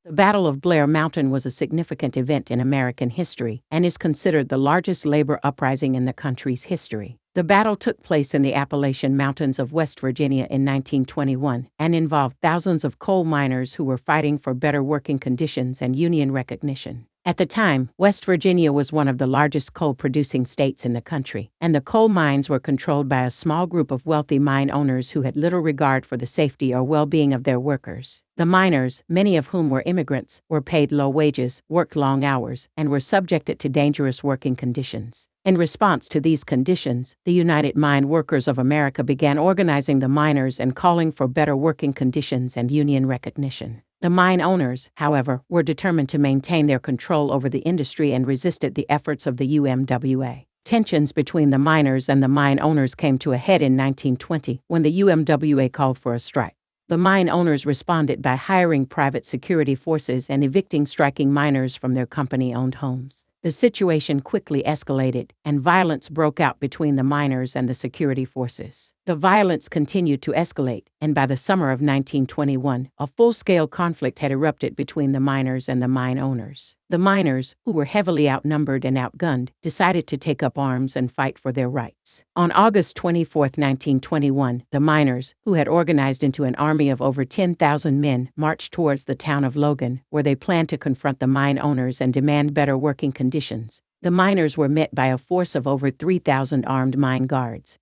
The Battle of Blair Mountain was a significant event in American history and is considered the largest labor uprising in the country's history. The battle took place in the Appalachian Mountains of West Virginia in 1921 and involved thousands of coal miners who were fighting for better working conditions and union recognition. At the time, West Virginia was one of the largest coal-producing states in the country, and the coal mines were controlled by a small group of wealthy mine owners who had little regard for the safety or well-being of their workers. The miners, many of whom were immigrants, were paid low wages, worked long hours, and were subjected to dangerous working conditions. In response to these conditions, the United Mine Workers of America began organizing the miners and calling for better working conditions and union recognition. The mine owners, however, were determined to maintain their control over the industry and resisted the efforts of the UMWA. Tensions between the miners and the mine owners came to a head in 1920 when the UMWA called for a strike. The mine owners responded by hiring private security forces and evicting striking miners from their company-owned homes. The situation quickly escalated, and violence broke out between the miners and the security forces. The violence continued to escalate, and by the summer of 1921, a full-scale conflict had erupted between the miners and the mine owners. The miners, who were heavily outnumbered and outgunned, decided to take up arms and fight for their rights. On August 24, 1921, the miners, who had organized into an army of over 10,000 men, marched towards the town of Logan, where they planned to confront the mine owners and demand better working conditions. The miners were met by a force of over 3,000 armed mine guards,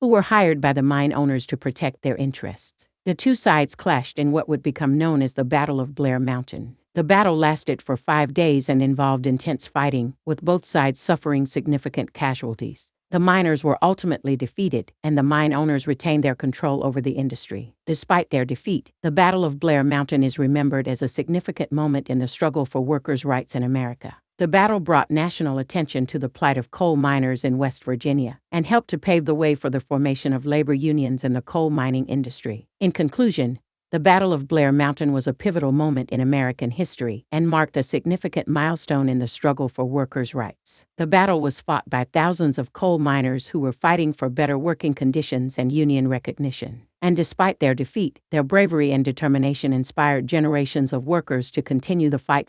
who were hired by the mine owners to protect their interests. The two sides clashed in what would become known as the Battle of Blair Mountain. The battle lasted for 5 days and involved intense fighting, with both sides suffering significant casualties. The miners were ultimately defeated, and the mine owners retained their control over the industry. Despite their defeat, the Battle of Blair Mountain is remembered as a significant moment in the struggle for workers' rights in America. The battle brought national attention to the plight of coal miners in West Virginia and helped to pave the way for the formation of labor unions in the coal mining industry. In conclusion, the Battle of Blair Mountain was a pivotal moment in American history and marked a significant milestone in the struggle for workers' rights. The battle was fought by thousands of coal miners who were fighting for better working conditions and union recognition. And despite their defeat, their bravery and determination inspired generations of workers to continue the fight